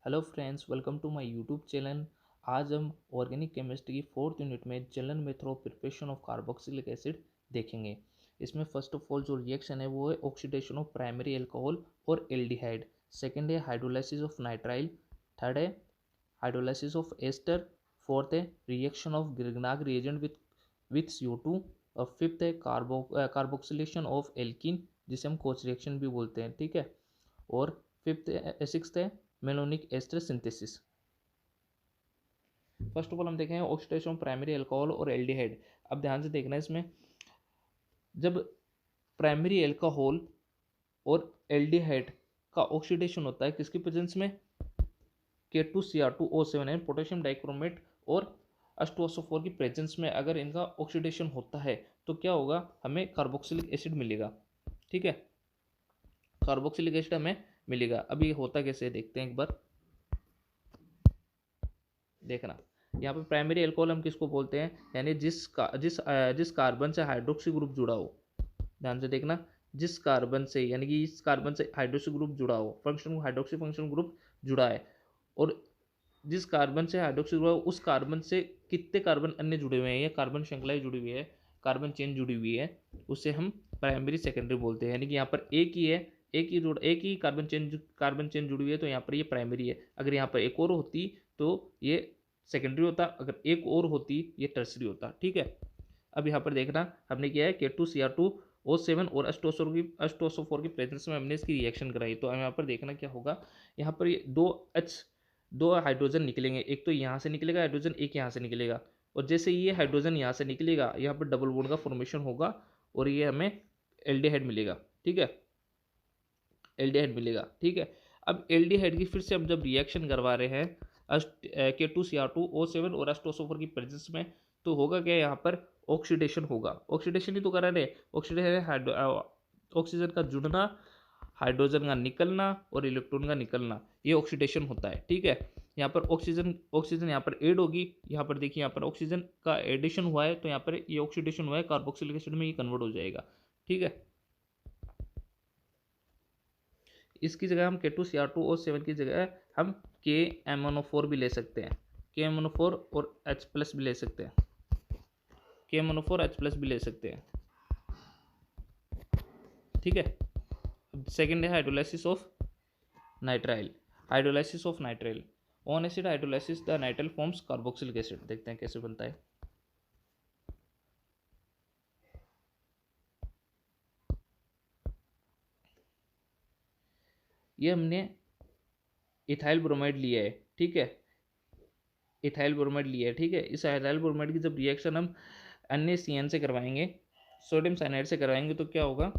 Hello friends, welcome to my YouTube channel. आज हम organic chemistry की फोर्थ यूनिट में general method of preparation of carboxylic acid देखेंगे। इसमें फर्स्ट ऑफ ऑल जो रिएक्शन है वो है ऑक्सीडेशन ऑफ प्राइमरी अल्कोहल और एल्डिहाइड। सेकंड है हाइड्रोलाइसिस ऑफ नाइट्राइल। थर्ड है हाइड्रोलाइसिस ऑफ एस्टर। फोर्थ है reaction of Grignard reagent with CO2। और फिफ्थ है कार्बोक्सिलेशन ऑफ एल्कीन, जिसे हम कोच रिएक्शन भी बोलते हैं। ठीक है। और सिक्स्थ है malonic ester synthesis. First of all हम देखेंगे ऑक्सीडेशन प्राइमरी अल्कोहल और एल्डिहाइड। अब ध्यान से देखना है इसमें, जब प्राइमरी अल्कोहल और एल्डिहाइड का ऑक्सीडेशन होता है किसकी प्रेजेंस में, K2Cr2O7 है पोटेशियम डाइक्रोमेट और H2SO4 की प्रेजेंस में अगर इनका ऑक्सीडेशन होता है तो क्या होगा, हमें कार्बोक्सिलिक एसिड मिलेगा। ठीक है, कार्बोक्सिलिक एसिड हमें मिलेगा। अब ये होता कैसे देखते हैं एक बार। देखना, यहाँ पे प्राइमरी अल्कोहल हम किसको बोलते हैं, यानी जिस कार्बन से हाइड्रोक्सी ग्रुप जुड़ा हो। ध्यान से देखना, जिस कार्बन से यानी कि इस कार्बन से हाइड्रोक्सी ग्रुप जुड़ा हो, फंक्शन हाइड्रोक्सी फंक्शन ग्रुप जुड़ा है, और जिस कार्बन से हाइड्रोक्सी ग्रुप है उस कार्बन से कितने कार्बन अन्य जुड़े हुए हैं या कार्बन श्रृंखलाएं जुड़ी हुई है, कार्बन चेन जुड़ी हुई है, उसे हम प्राइमरी सेकेंडरी बोलते हैं। यानी कि यहाँ पर एक ही है, एक ही कार्बन चेन जुड़ी हुई है, तो यहाँ पर ये प्राइमरी है। अगर यहाँ पर एक और होती तो ये सेकेंडरी होता, अगर एक और होती ये टर्सरी होता। ठीक है। अब यहाँ पर देखना, हमने किया है K2Cr2O7 और H2SO4 की प्रेजेंस में हमने इसकी रिएक्शन कराई। तो यहाँ पर देखना क्या होगा, यहाँ पर ये दो हाइड्रोजन निकलेंगे, एक तो यहाँ से निकलेगा हाइड्रोजन, एक यहाँ से निकलेगा। और जैसे ये हाइड्रोजन यहाँ से निकलेगा, यहाँ पर डबल बॉन्ड का फॉर्मेशन होगा और ये हमें एल्डिहाइड मिलेगा। ठीक है, एल्डिहाइड मिलेगा। ठीक है। अब एल्डिहाइड की फिर से हम जब रिएक्शन करवा रहे हैं K2Cr2O7 और H2SO4 की प्रेजेंस में, तो होगा क्या, यहाँ पर ऑक्सीडेशन होगा। ऑक्सीडेशन ही तो करा रहे, ऑक्सीडेशन ऑक्सीजन का जुड़ना, हाइड्रोजन का निकलना और इलेक्ट्रॉन का निकलना, ये ऑक्सीडेशन होता है। ठीक है। यहाँ पर ऑक्सीजन यहाँ पर ऐड होगी, यहाँ पर देखिए यहाँ पर ऑक्सीजन का एडिशन हुआ है, तो यहाँ पर ये ऑक्सीडेशन हुआ है, कार्बोक्सिलिक एसिड में ये कन्वर्ट हो जाएगा। ठीक है। इसकी जगह हम K2Cr2O7 की जगह हम KMnO4 भी ले सकते हैं, KMnO4 और H+ भी ले सकते हैं, KMnO4 H+ भी ले सकते हैं। ठीक है। सेकेंड है hydrolysis of nitrile. Hydrolysis of nitrile, on acid hydrolysis the nitrile forms carboxylic acid. देखते हैं कैसे बनता है। ये हमने इथाइल ब्रोमाइड लिया है। ठीक है, इथाइल ब्रोमाइड लिया है। ठीक है। इस इथाइल ब्रोमाइड की जब रिएक्शन हम NaCN से करवाएंगे, सोडियम साइनाइड से करवाएंगे, तो क्या होगा,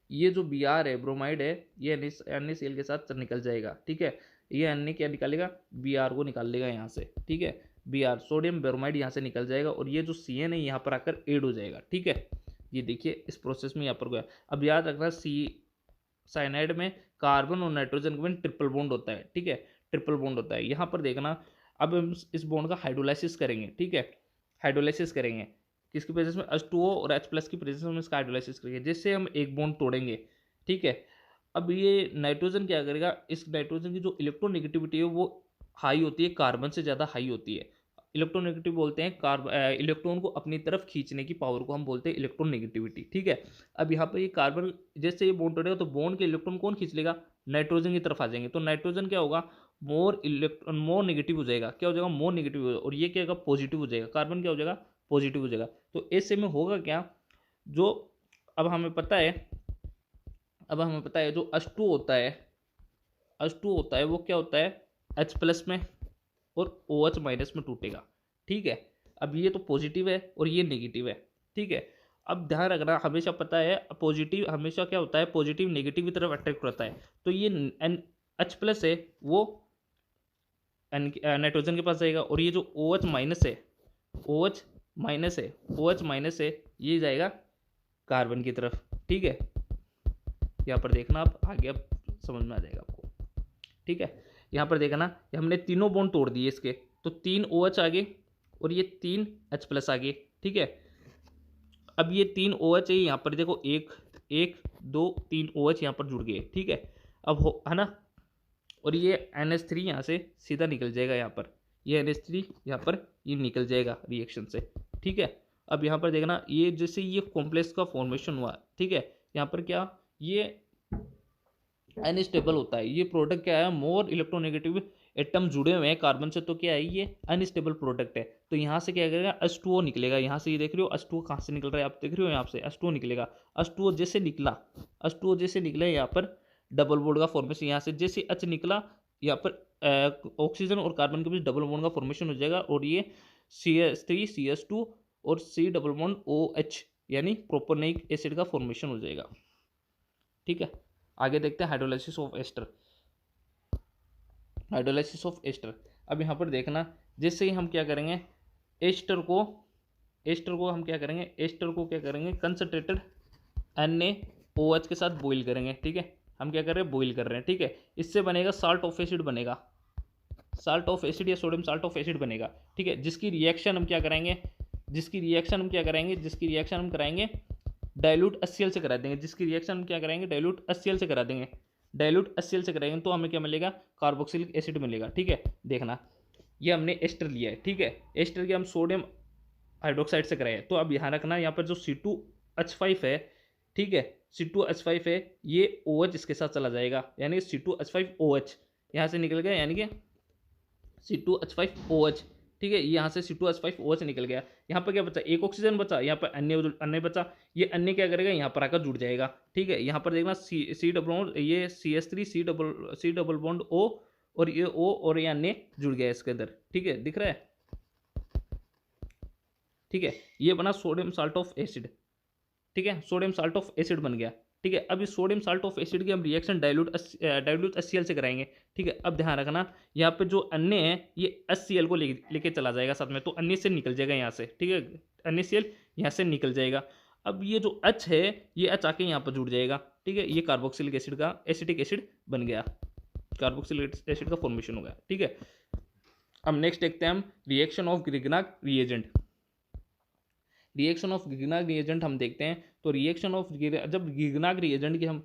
ये जो Br है, ब्रोमाइड है, ये NaCl के साथ निकल जाएगा। ठीक है। ये Na क्या निकालेगा, Br को निकाल लेगा यहाँ से। ठीक है, Br सोडियम ब्रोमाइड यहाँ से निकल जाएगा और ये जो CN है यहाँ पर आकर ऐड हो जाएगा। ठीक है, ये देखिए इस प्रोसेस में यहाँ पर गया। अब याद रखना, साइनाइड में कार्बन और नाइट्रोजन के बीच ट्रिपल बॉन्ड होता है। ठीक है, ट्रिपल बॉन्ड होता है। यहाँ पर देखना, अब हम इस बॉन्ड का हाइड्रोलाइसिस करेंगे। ठीक है, हाइड्रोलाइसिस करेंगे किसकी प्रेजेंस में, H2O और H+ की प्रेजेंस में इसका हाइड्रोलाइसिस करेंगे, जिससे हम एक बॉन्ड तोड़ेंगे। ठीक है। अब ये नाइट्रोजन क्या करेगा, इस नाइट्रोजन की जो इलेक्ट्रोनेगेटिविटी है वो हाई होती है, कार्बन से ज़्यादा हाई होती है। इलेक्ट्रोनेगेटिव बोलते हैं इलेक्ट्रॉन को अपनी तरफ खींचने की पावर को हम बोलते हैं इलेक्ट्रोनेगेटिविटी। ठीक है। अब यहाँ पर ये कार्बन जैसे ये बॉन्ड तोड़ेगा तो बॉन्ड के इलेक्ट्रॉन कौन खींच लेगा, नाइट्रोजन की तरफ आ जाएंगे। तो नाइट्रोजन क्या होगा, मोर नेगेटिव हो जाएगा। क्या हो जाएगा, मोर नेगेटिव हो जाएगा। और ये क्या होगा, पॉजिटिव हो जाएगा। कार्बन क्या हो जाएगा, पॉजिटिव हो जाएगा। तो ऐसे में होगा क्या, जो अब हमें पता है जो H2 होता है, वो क्या होता है, H+ में और OH- में टूटेगा। ठीक है। अब ये तो पॉजिटिव है और ये नेगेटिव है। ठीक है। अब ध्यान रखना, हमेशा पता है पॉजिटिव हमेशा क्या होता है, पॉजिटिव नेगेटिव की तरफ अट्रैक्ट रहता है। तो ये H+ है वो नाइट्रोजन के पास जाएगा, और ये जो OH- है, OH- है, ये जाएगा कार्बन की तरफ। ठीक है, यहाँ पर देखना आप आगे, अब समझ में आ जाएगा आपको। ठीक है, यहाँ पर देखना, हमने तीनों बॉन्ड तोड़ दिए इसके, तो 3 OH आगे और ये 3 H+ आगे। ठीक है। अब ये 3 OH है, यहाँ पर देखो 1 1 2 3 OH यहाँ पर जुड़ गए। ठीक है। अब हो है ना, और ये NH3 यहाँ से सीधा निकल जाएगा यहाँ पर, ये NH3 यहाँ पर ये निकल जाएगा रिएक्शन से, ठीक है। अब यहाँ पर देखना, ये जैसे ये कॉम्प्लेक्स का फॉर्मेशन हुआ, ठीक है, यहाँ पर क्या ये अनस्टेबल होता है, ये प्रोडक्ट क्या है, मोर इलेक्ट्रोनेगेटिव एटम जुड़े हुए हैं कार्बन से, तो क्या है ये अनस्टेबल प्रोडक्ट है। तो यहाँ से क्या करेगा, H2O निकलेगा, यहाँ से ये देख रहे हो H2O कहाँ से निकल रहा है, आप देख रहे हो यहाँ से H2O निकलेगा। H2O जैसे निकला, H2O जैसे निकला यहाँ पर डबल बॉन्ड का फॉर्मेशन, यहाँ से जैसे H निकला यहाँ पर ऑक्सीजन और कार्बन के बीच डबल बॉन्ड का फॉर्मेशन हो जाएगा, और ये CH3 CH2 और C डबल बॉन्ड OH यानी प्रोपेनोइक एसिड का फॉर्मेशन हो जाएगा, ठीक है। आगे देखते हैं hydrolysis of ester, hydrolysis of ester. अब यहाँ पर देखना, जैसे ही हम क्या करेंगे, एस्टर को हम क्या करेंगे, एस्टर को क्या करेंगे, कंसनट्रेटेड NaOH के साथ बॉईल करेंगे, ठीक है। हम क्या कर रहे हैं, बॉईल कर रहे हैं, ठीक है। इससे बनेगा साल्ट ऑफ एसिड बनेगा, साल्ट ऑफ एसिड या सोडियम साल्ट ऑफ एसिड बनेगा, ठीक है। जिसकी रिएक्शन हम क्या कराएंगे, जिसकी रिएक्शन हम कराएंगे डाइल्यूट HCl से करा देंगे, जिसकी रिएक्शन हम क्या कराएंगे, डाइल्यूट HCl से करा देंगे, डाइल्यूट HCl से कराएंगे तो हमें क्या मिलेगा, कार्बोक्सिलिक एसिड मिलेगा, ठीक है। देखना, ये हमने एस्टर लिया है, ठीक है, एस्टर के हम सोडियम हाइड्रोक्साइड से कराए, तो अब यहाँ रखना, यहाँ पर जो C2H5 है, ठीक है, C2H5 है, ये OH इसके साथ चला जाएगा, यानी C2H5OH यहाँ से निकल गया, यानी कि C2H5OH, ठीक है, यहाँ से C2H5OH निकल गया। यहाँ पर क्या बचा, एक ऑक्सीजन बचा, यहाँ पर अन्य बचा, ये अन्य क्या करेगा, यहाँ पर आकर जुड़ जाएगा, ठीक है। यहाँ पर देखना सी डबल बॉन्ड, ये CH3 C double bond O और ये O और ये अन्य जुड़ गया इसके अंदर, ठीक है, दिख रहा है, ठीक है। ये बना सोडियम साल्ट ऑफ एसिड, ठीक है, सोडियम साल्ट ऑफ एसिड बन गया, ठीक है। अब इस सोडियम साल्ट ऑफ एसिड की हम रिएक्शन डाइल्यूट HCl से कराएंगे, ठीक है। अब ध्यान रखना, यहाँ पे जो अन्य है ये HCl को लेके चला जाएगा साथ में, तो अन्य से निकल जाएगा यहाँ से, ठीक है, NaCl यहाँ से निकल जाएगा। अब ये जो H है, ये H आके यहाँ पर जुड़ जाएगा, ठीक है, ये कार्बोक्सिलिक एसिड का एसिटिक एसिड बन गया, कार्बोक्सिलिक एसिड का फॉर्मेशन हो गया, ठीक है। अब नेक्स्ट देखते हैं हम reaction of Grignard reagent, reaction of Grignard reagent हम देखते हैं। तो रिएक्शन ऑफ जब ग्रिग्नाक रिएजेंट की हम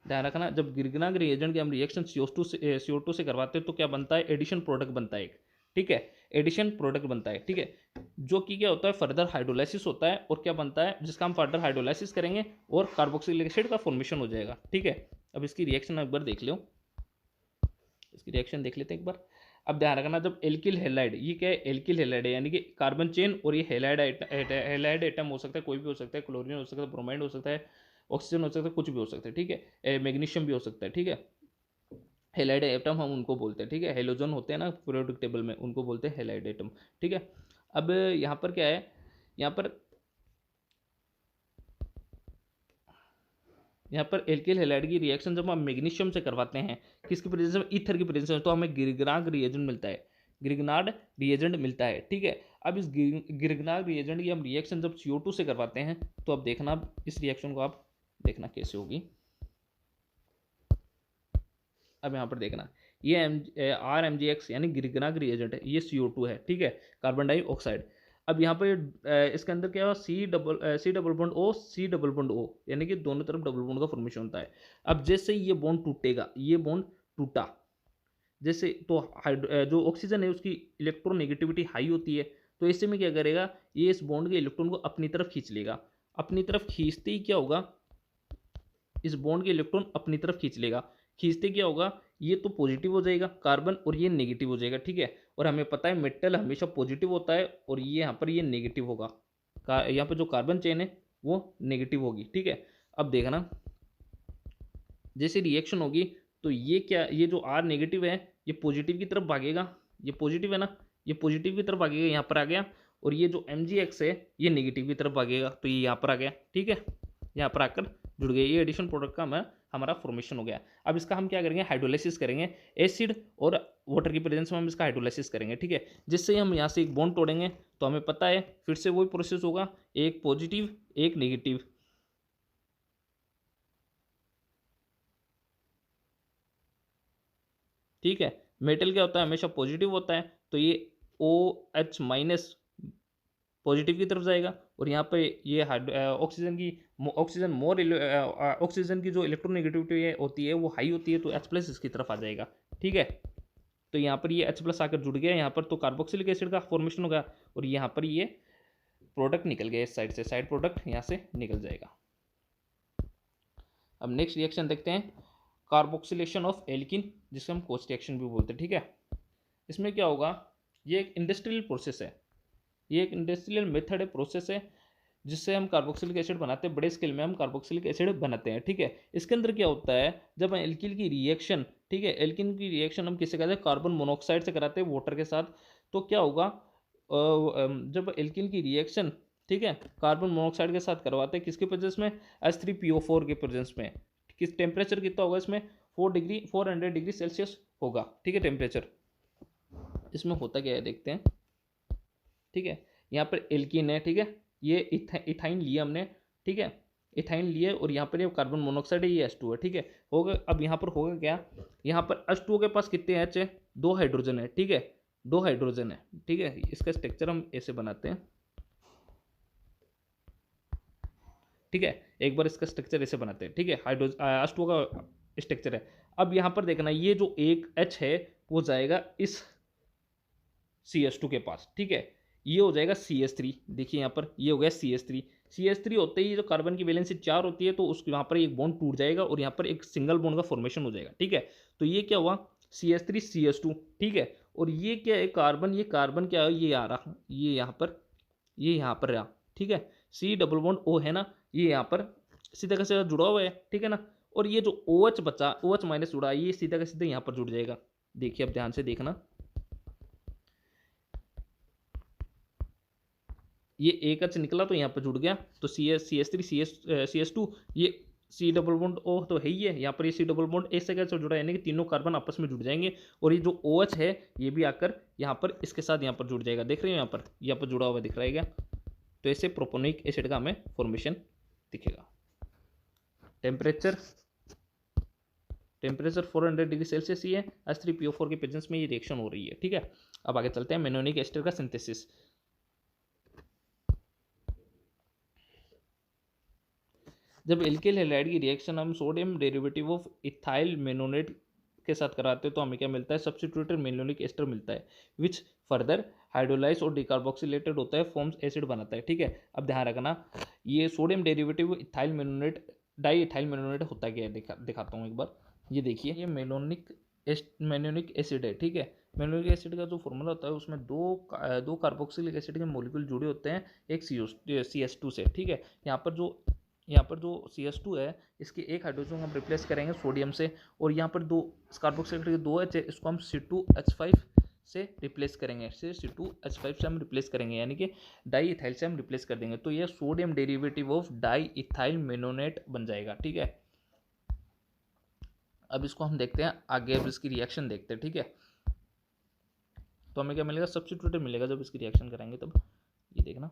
ध्यान रखना, जब ग्रिग्नाक रिएजेंट की हम रिएक्शन CO2 से करवाते हैं तो क्या बनता है, एडिशन प्रोडक्ट बनता है एक, ठीक है, एडिशन प्रोडक्ट बनता है, ठीक है, जो कि क्या होता है, फर्दर हाइड्रोलाइसिस होता है, और क्या बनता है, जिसका हम फर्दर हाइड्रोलाइसिस करेंगे और कार्बोक्सिलिक एसिड का फॉर्मेशन हो जाएगा, ठीक है। अब इसकी रिएक्शन एक बार देख लो, इसकी रिएक्शन देख लेते हैं एक बार। अब ध्यान रखना, जब एल्किल हैलाइड, ये क्या है, एल्किल हैलाइड है, यानी कि कार्बन चेन, और ये हैलाइड एटम हो सकता है, कोई भी हो सकता है, क्लोरीन हो सकता है, ब्रोमाइड हो सकता है, ऑक्सीजन हो सकता है, कुछ भी हो सकता है, ठीक है, मैग्नीशियम भी हो सकता है, ठीक है। हैलाइड एटम हम उनको बोलते हैं, ठीक है, हेलोजन होते हैं ना पीरियोडिक टेबल में, उनको बोलते हैं हैलाइड एटम, ठीक है। अब यहाँ पर क्या है, यहाँ पर एल्किल हैलाइड की रिएक्शन जब हम मैग्नीशियम से करवाते हैं, किसकी प्रेजेंस में, ईथर की प्रेजेंस में, तो हमें ग्रिग्नाक रिएजेंट मिलता है, ग्रिग्नार्ड रिएजेंट मिलता है, ठीक है। अब इस ग्रिग्नाक रिएजेंट की हम रिएक्शन जब CO2 से करवाते हैं, तो अब देखना, इस रिएक्शन को आप देखना कैसे होगी। अब यहाँ पर देखना, ये RMgX यानी ग्रिग्नाक रिएजेंट है, ये CO2 है, ठीक है, कार्बन डाइऑक्साइड। अब यहाँ पर इसके अंदर क्या हुआ, C double bond O C double bond O, यानी कि दोनों तरफ डबल बॉन्ड का फॉर्मेशन होता है। अब जैसे ये बॉन्ड टूटेगा, ये बॉन्ड टूटा, जैसे तो जो ऑक्सीजन है उसकी इलेक्ट्रोनेगेटिविटी हाई होती है, तो ऐसे में क्या करेगा, ये इस बॉन्ड के इलेक्ट्रॉन को अपनी तरफ खींच लेगा, अपनी तरफ खींचते ही क्या होगा, इस बॉन्ड के इलेक्ट्रॉन अपनी तरफ खींच लेगा, खींचते क्या होगा, ये तो पॉजिटिव हो जाएगा कार्बन, और ये नेगेटिव हो जाएगा, ठीक है। और हमें पता है मेटल हमेशा पॉजिटिव होता है, और ये यहाँ पर ये नेगेटिव होगा, यहाँ पर जो कार्बन चेन है वो नेगेटिव होगी, ठीक है। अब देखना, जैसे रिएक्शन होगी तो ये क्या, ये जो R नेगेटिव है ये पॉजिटिव की तरफ भागेगा, ये पॉजिटिव है ना, ये पॉजिटिव की तरफ भागेगा, यहाँ पर आ गया, और ये जो MgX है ये नेगेटिव की तरफ भागेगा, तो ये यहाँ पर आ गया, ठीक है, यहाँ पर आकर जुड़ गए, ये एडिशन प्रोडक्ट का हमारा फॉर्मेशन हो गया। अब इसका हम क्या करेंगे, हाइड्रोलाइसिस करेंगे, एसिड और वाटर की प्रेजेंस में हम इसका हाइड्रोलाइसिस करेंगे, ठीक है। जिससे हम यहाँ से एक बॉन्ड तोड़ेंगे, तो हमें पता है फिर से वही प्रोसेस होगा, एक पॉजिटिव एक नेगेटिव, ठीक है। मेटल क्या होता है, हमेशा पॉजिटिव होता है, तो ये OH माइनस पॉजिटिव की तरफ जाएगा, और यहाँ पे ये ऑक्सीजन की जो इलेक्ट्रोनेगेटिविटी होती है वो हाई होती है, तो H प्लस इसकी तरफ आ जाएगा। ठीक है, तो यहाँ पर ये H प्लस आकर जुड़ गया यहाँ पर, तो कार्बोक्सिलिक एसिड का फॉर्मेशन होगा, और यहाँ पर ये प्रोडक्ट निकल गया इस साइड से, साइड प्रोडक्ट यहाँ से निकल जाएगा। अब नेक्स्ट रिएक्शन देखते हैं, कार्बोक्सिलेशन ऑफ एल्किन, जिसे हम कोच रिएक्शन भी बोलते हैं। ठीक है, इसमें क्या होगा, ये एक इंडस्ट्रियल प्रोसेस है, ये एक इंडस्ट्रियल मेथड है, प्रोसेस है, जिससे हम कार्बोक्सिलिक एसिड बनाते हैं, बड़े स्केल में हम कार्बोक्सिलिक एसिड बनाते हैं। ठीक है, इसके अंदर क्या होता है, जब एल्किल की रिएक्शन, ठीक है, एल्किन की रिएक्शन हम किससे कराते हैं, कार्बन मोनोऑक्साइड से कराते हैं, वाटर के साथ। तो क्या होगा, जब एल्किन की रिएक्शन, ठीक है, कार्बन मोनोऑक्साइड के साथ करवाते हैं, किसके प्रेजेंस में, H3PO4 के प्रेजेंस में। किस टेम्परेचर कितना होगा इसमें, 400 डिग्री सेल्सियस होगा। ठीक है, टेम्परेचर। इसमें होता क्या है देखते हैं। ठीक है, यहाँ पर एल्कीन है, ठीक है, ये इथाइन लिया हमने, ठीक है, इथाइन लिए, और यहाँ पर ये कार्बन मोनोऑक्साइड है, ये H2 है। ठीक है, होगा, अब यहाँ पर होगा क्या, यहाँ पर H2O के पास कितने H है, 2 हाइड्रोजन है। ठीक है, 2 हाइड्रोजन है। ठीक है, इसका स्ट्रक्चर हम ऐसे बनाते हैं। ठीक है, एक बार इसका स्ट्रक्चर ऐसे बनाते हैं। ठीक है, H2O का स्ट्रक्चर है। अब यहाँ पर देखना, ये जो एक H है वो जाएगा इस CH2 के पास। ठीक है, ये हो जाएगा CH3। देखिए यहाँ पर ये हो गया CH3 होते ही जो कार्बन की वैलेंसी 4 होती है, तो उसको यहाँ पर एक बॉन्ड टूट जाएगा और यहाँ पर एक सिंगल बॉन्ड का फॉर्मेशन हो जाएगा। ठीक है, तो ये क्या हुआ, CH3 CH2। ठीक है, और ये क्या है, कार्बन, ये कार्बन क्या है, ये आ रहा, ये यहाँ पर रहा। ठीक है, C डबल बॉन्ड O है ना, ये यहाँ पर सीधा का सीधा जुड़ा हुआ है। ठीक है ना, और ये जो OH बचा, OH माइनस जुड़ा, ये सीधा का सीधा यहाँ पर जुड़ जाएगा। देखिए अब ध्यान से देखना, ये एक H निकला तो यहाँ पर जुड़ गया, तो CH3 CH2, ये C डबल बॉन्ड O तो है ही है, यहाँ पर ये C डबल बॉन्ड ऐसे कैसे जुड़ा है, यानी कि तीनों कार्बन आपस में जुड़ जाएंगे, और ये जो OH है ये भी आकर यहाँ पर इसके साथ यहाँ पर जुड़ जाएगा। देख रहे हो यहाँ पर जुड़ा हुआ दिख रहा है क्या, तो ऐसे प्रोपोनिक एसिड का हमें फॉर्मेशन दिखेगा। टेम्परेचर 400 डिग्री सेल्सियस ही है, H3PO4 के प्रेजेंस में ये रिएक्शन हो रही है। ठीक है, अब आगे चलते हैं, मेनोनिक एस्टर का सिंथेसिस। जब एल्किल हैलाइड की रिएक्शन हम सोडियम डेरिवेटिव ऑफ इथाइल मेनोनेट के साथ कराते हैं, तो हमें क्या मिलता है, सब्स्टिट्यूटेड मेनोनिक एस्टर मिलता है, विच फर्दर हाइड्रोलाइज और डिकार्बोक्सिलेटेड होता है, फॉर्म्स एसिड बनाता है। ठीक है, अब ध्यान रखना, ये sodium derivative ethyl malonate diethyl malonate होता क्या है, दिखाता हूँ एक बार। ये देखिए, ये मेनोनिक एसिड है। ठीक है, मेनोनिक एसिड का जो फॉर्मूला होता है उसमें दो कार्बोक्सिलिक एसिड के मॉलिक्यूल जुड़े होते हैं, एक CH2 से। ठीक है, यहाँ पर जो CH2 है, इसके एक हाइड्रोजन हम रिप्लेस करेंगे सोडियम से, और यहाँ पर दो कार्बोक्सिलिक के 2 H है, इसको हम C2H5 से रिप्लेस करेंगे, C2H5 से हम रिप्लेस करेंगे, यानी कि डाई इथाइल से हम रिप्लेस कर देंगे, तो यह sodium derivative of diethyl malonate बन जाएगा। ठीक है, अब इसको हम देखते हैं आगे, अब इसकी रिएक्शन देखते हैं। ठीक है, तो हमें क्या मिलेगा, सब्स्टिट्यूटेड मिलेगा जब इसकी रिएक्शन करेंगे तब। ये देखना,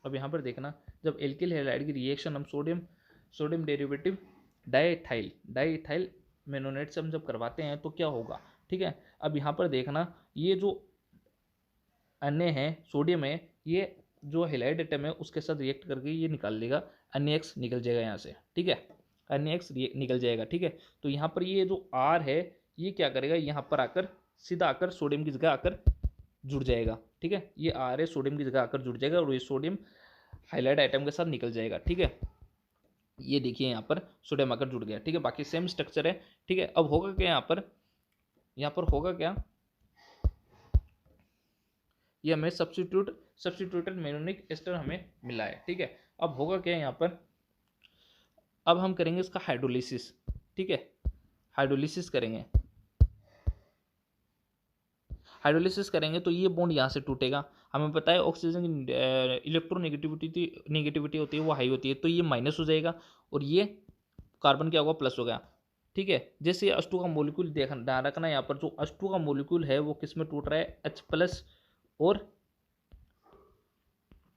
अब यहाँ पर देखना, जब एल्किल हैलाइड की रिएक्शन हम सोडियम डेरिवेटिव डाईइथाइल मेनोनेट से हम जब करवाते हैं तो क्या होगा। ठीक है, अब यहाँ पर देखना, ये जो अन्य है, सोडियम है, ये जो हैलाइड एटम है उसके साथ रिएक्ट करके ये निकाल देगा, NaX निकल जाएगा यहाँ से। ठीक है, NaX निकल जाएगा। ठीक है, तो यहाँ पर ये जो R है, ये क्या करेगा, यहाँ पर आकर सीधा आकर सोडियम की जगह आकर जुड़ जाएगा। ठीक है, ये R है, सोडियम की जगह आकर जुड़ जाएगा, और ये सोडियम हाइलाइड आइटम के साथ निकल जाएगा। ठीक है, ये देखिए यहाँ पर सोडियम आकर जुड़ गया। ठीक है, बाकी सेम स्ट्रक्चर है। ठीक है, अब होगा क्या, यहाँ पर होगा क्या, ये हमें सब्स्टिट्यूटेड मेनोनिक एस्टर हमें मिला है। ठीक है, अब होगा क्या यहाँ पर, अब हम करेंगे इसका हाइड्रोलिसिस। ठीक है, हाइड्रोलिसिस करेंगे तो ये बॉन्ड यहाँ से टूटेगा। हमें पता है ऑक्सीजन की इलेक्ट्रोनेगेटिविटी होती है वो हाई होती है, तो ये माइनस हो जाएगा, और ये कार्बन क्या होगा, प्लस हो गया। ठीक है, जैसे H2 का मॉलिक्यूल ध्यान रखना, यहाँ पर जो H2 का मॉलिक्यूल है वो किस में टूट रहा है, H प्लस और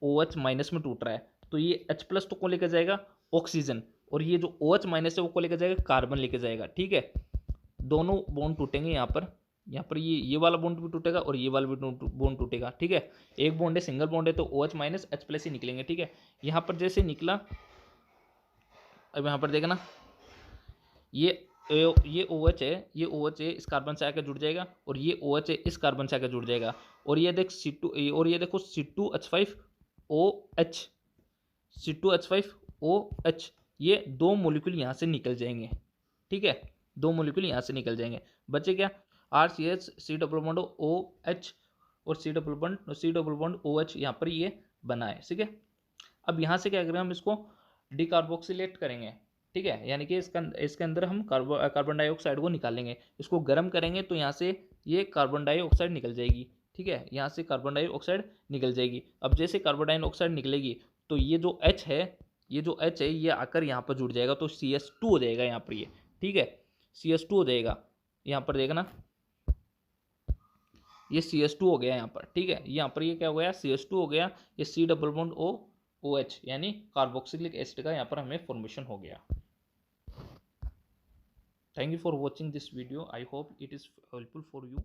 OH माइनस में टूट रहा है, तो ये H प्लस तो कौन लेकर जाएगा, ऑक्सीजन, और ये जो OH माइनस है वो कौन लेकर जाएगा, कार्बन लेकर जाएगा। ठीक है, दोनों बॉन्ड टूटेंगे यहाँ पर, यहाँ पर ये वाला बॉन्ड भी टूटेगा और ये वाला भी बॉन्ड टूटेगा, ठीक है। एक बॉन्ड है, सिंगल बॉन्ड है, तो OH माइनस H प्लस ही निकलेंगे, ठीक है। यहाँ पर जैसे निकला, अब यहाँ पर देखना, ये OH है, ये OH है, इस कार्बन से आकर जुड़ जाएगा, और ये OH है, इस कार्बन से आकर जुड़ जाएगा, और ये देख C2, और ये देखो C2H5OH, C2H5OH, ये दो मॉलिक्यूल यहाँ से निकल जाएंगे, ठीक है, दो मॉलिक्यूल यहाँ से निकल जाएंगे। बचे क्या, RCH, C double bond OH और C डबल बॉन्ड OH यहाँ पर ये बना है, ठीक है। अब यहाँ से क्या करेंगे, हम इसको डिकार्बोक्सिलेट करेंगे, ठीक है, यानी कि इसके अंदर हम कार्बन डाइऑक्साइड को निकालेंगे, इसको गर्म करेंगे तो यहाँ से ये कार्बन डाइऑक्साइड निकल जाएगी, ठीक है, यहाँ से कार्बन डाइऑक्साइड निकल जाएगी। अब जैसे कार्बन डाइऑक्साइड निकलेगी तो ये जो H है, ये आकर यहाँ पर जुड़ जाएगा, तो CH2 हो जाएगा यहाँ पर ये, ठीक है, CH2 हो जाएगा। यहाँ पर देखना, ये CH2 हो गया यहाँ पर, ठीक है, यहाँ पर ये क्या हो गया, CH2 हो गया, ये C डबल बॉन्ड OH यानी कार्बोक्सिलिक एसिड का यहाँ पर हमें फॉर्मेशन हो गया। Thank you for watching this video, I hope it is helpful for you.